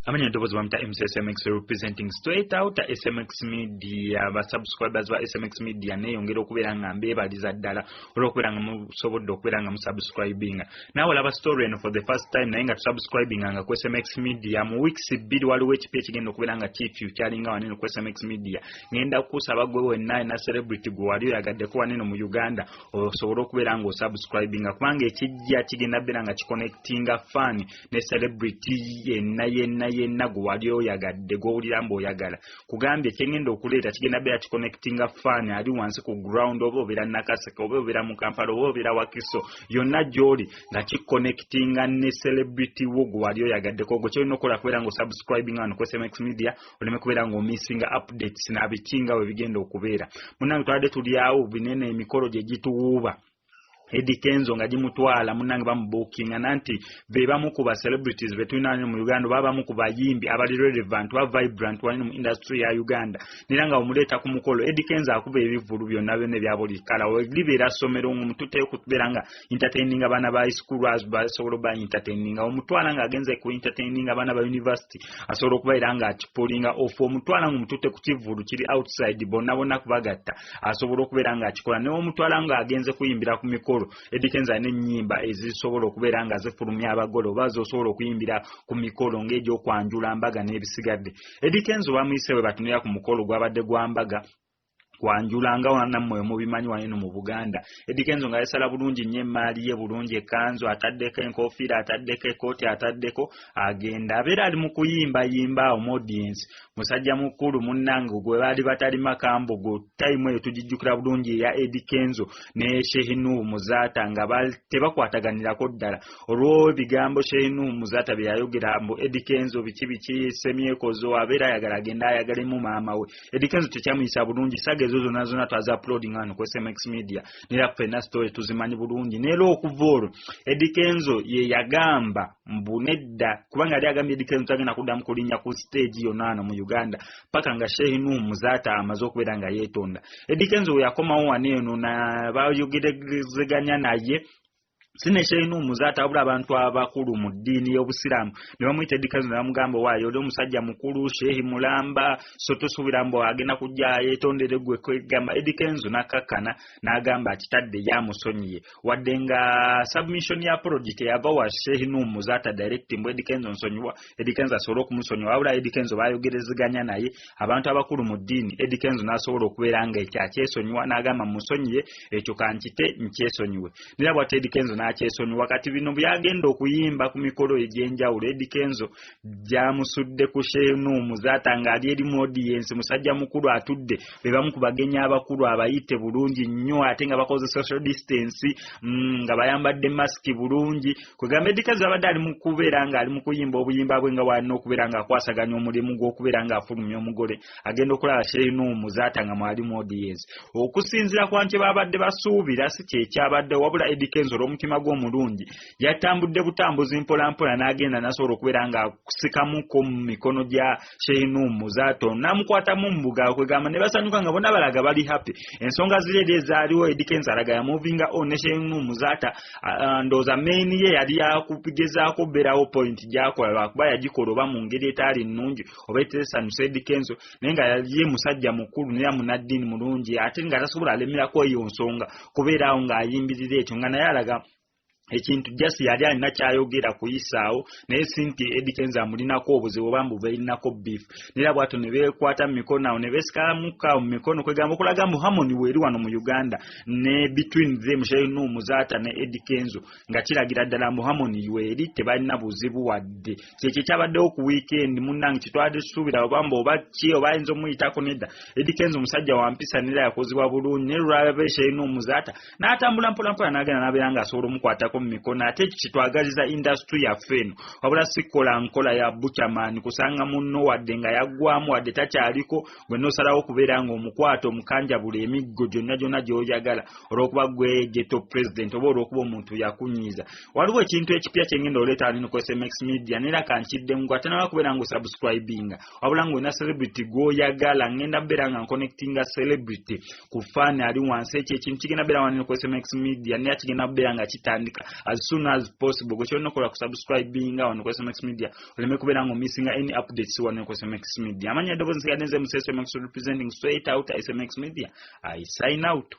Amanya ndobozi bamta MSMX representing straight out SMX Media ba subscribers ba SMX Media ne yongera okubeera nga mbebaliza ddala olw'okubeera nga musobodde okubeera nga musubscribing. Nawe laba story eno for the first time naye nga subscribing nga ku SMX Media mu weeks 2 waliwo ekipi ekigenda okubeera nga chief kyalinga wanene ku SMX Media. Ngenda kusaba gwe wenna na celebrity gwe wali oyagaddeko wanene mu Uganda osobola okubeera nga osubscribing kubanga ekijja kigenda beera nga kiconnectinga fan ne celebrity yenna gwe wali oyagadde gw'owulira mbu oyagala. Kugambye kyengenda okuleeta kigenda beera kiconnectinga fan ali wansi ku ground oba obeera Nakaseke oba obeera mu Kampala oba obeera Wakiso yonna gy'oli nga kiconnectinga ne celebrity wo gwe wali oyagaddeko. Gwe kyolina okukola kubeera nga osubscribing wano ku SMX Media oleme kubeera nga omissinga updates n'abikinga we bigenda okubeera. Munnange twabadde tuli awo binene emikolo gye gituwuuba Eddie Kenzo nga jimutwala munange bamubukinga nanti be bamu ku ba celebrities betulina mu Uganda baba mu ku bayimbi abali relevant wa vibrant wali mu industry ya Uganda niranga omuleta ku mukolo. Eddie Kenzo akuba ebivulu byonna byonna byabuli kala libera somero omutute okubeera nga entertaining abana ba high school ba solo ba entertaining omutwala nga agenze ku entertaining abana ba university asobola okubaira nga atipolinga off omutwala nga omutute ku kivulu kiri outside bonna kubagatta asobola okubeera nga akikola ne omutwala nga agenze kuyimbira ku mikolo Eddie Kenzo n'ennyimba ezisobola okubeera nga zifulumya abagole oba zosobola okuyimbira ku mikolo ng'egyo kwanjula mbaga n'ebisigadde. Eddie Kenzo bamuyise we batunira ku mukolo gwabadde gwa mbaga kwanjulanga wanammwe mubimanyi wanene mu Buganda. Eddie Kenzo nga yasala bulungi nnyo emaali ye bulungi ekanzu ataddeko enkofiira ataddeko ekooti ataddeko agenda abeera ali mu kuyimba mu audience. Musajja mukulu munnange gwe baali batali makambugo time eyo tugijjukira bulungi ya Eddie Kenzo ne Shehinu Muzata nga tebakwataganirako ddala olwo bigambo Shehinu Muzata bye yayogera mbu Eddie Kenzo biki semyekozo abeera ayagala agenda ayagalemu maama we. Eddie Kenzo tekyamuyisa bulungi sagezo zonna twaza uploading hano ku SMX Media nera fena story tuzimanyi bulungi nero okuvoro Eddie Kenzo ye yagamba mbu nedda kubanga ali agambye Eddie Kenzo tagenda kuddamu kulinnya ku stage yonana mu Uganda paka nga Shehinu Muzata amaze okubeera nga yeetonda. Eddie Kenzo yakomawo waneeno na bayogerezeganya naye Sine Shehinu Muzata abula abantu abakulu mu ddiini y'Obusiraamu ne bamuyita Eddie Kenzo namugamba waayo oli omusajja mukulu Shehi Mulamba so tosuubira mbu agenda kujja yeetondere gwe kwegamba. Eddie Kenzo n'akakkana n'agamba akitadde yamusonyiye wadde nga submission ya project yava wa Shehinu Muzata direct mbu Eddie Kenzo nsonyiwa Eddie Kenzo asobola okumusonyiwa wabula Eddie Kenzo bayogerezeganya naye abantu abakulu mu ddiini Eddie Kenzo n'asobola okubeera nga ekyakyesonyiwa n'agamba musonyiye ekyo kankite nkyesonyiwe nira bw'ate Eddie Kenzo n'akyesonyiwa wakati bino byagenda okuyimba ku mikolo egy'enjawulo. Eddie Kenzo gyamusudde ku Shehinu Muzata nga ali eri mu audience musajja mukulu atudde be bamu ku bagenya abakulu abayite bulungi nnyo ate nga bakoze social distance nga bayambadde mask bulungi kwegamba Eddie Kenzo abadde ali mu kubeera nga ali mu kuyimba obuyimba bwe nga walina okubeera nga akwasaganya omulimu gw'okubeera nga afulumya omugole agenda okulaba Shehinu Muzata nga mwali mu audience okusinzira ku nkye babadde basuubira si kyekyabadde wabula Eddie Kenzo olw'omutima gw'omulungi yatambudde butambuzi mpolampola n'agenda n'asobola okubeera nga akusikamuko mu mikono gya Shehinu Muzata n'amukwatamu mu bugalo kwegamba ne basanyuka nga bonna balaga bali happy. Ensonga ziri ezaaliwo Eddie Kenzo alaga yamuvinga ne Shehinu Muzata ndooza main ye yali yakugezaako berawo point gy'akola lwakuba yagikola oba mu ngeri etaali nnungi oba eteesanyusa Eddie Kenzo naye nga ye musajja mukulu naye munaddiini mulungi ate nga tasobola alemerako eyo nsonga kubeeraawo ng'ayimbirira ekyo nga naye alaga ekintu jasi yali alina kyayogera kuyisaawo naye sinti Eddie Kenzo amulinako obuzibu bambu bairinako beef nera bwato ne beekwata mu mikono awo ne beesikamuka mu mikono kwegamba okulaga mu harmony weeri wano mu Uganda ne between them Shehinu Muzata ne Eddie Kenzo nga kiragira ddala mu harmony weeri tebalina buzibu wadde kyekyo kyabaddewo ku weekend munnange kitwadde tusuubira obamba oba ki oba ayinza omuyitako nedda Eddie Kenzo musajja wampisa nera yakozebwa bulungi ne lwalabe Shehinu Muzata n'atambula mpolampola n'agenda n'abeera nga asobola omukwatako mu mikono ate kitwagaliza industry yaffe eno wabula sikola nkola ya Butcherman kusanga munno wadde nga yaggwamu wadde takyaliko gwe nosalawo okubeera nga omukwato omukanjabula emiggo gyonna gy'oyagala olw'okuba gwe ghetto president oba olw'okuba omuntu yakunyiiza. Waliwo ekintu ekipya kyengenda oleeta alino ku SMX Media nera kankiddemu ate nawe kubeera nga osubscribinga wabula nga olina celebrity gw'oyagala ngenda beera nga connectinga celebrity ku fan ali wansi ekyo ekintu kigenda beera wanene ku SMX Media nera kigenda beera nga kitandika as soon as possible go chono kola kusubscribinga wano ku SMX Media oleme kubeera ngo missing any updates wano ku SMX Media amanya dobo nsigadenze mu SMX representing straight out SMX Media I sign out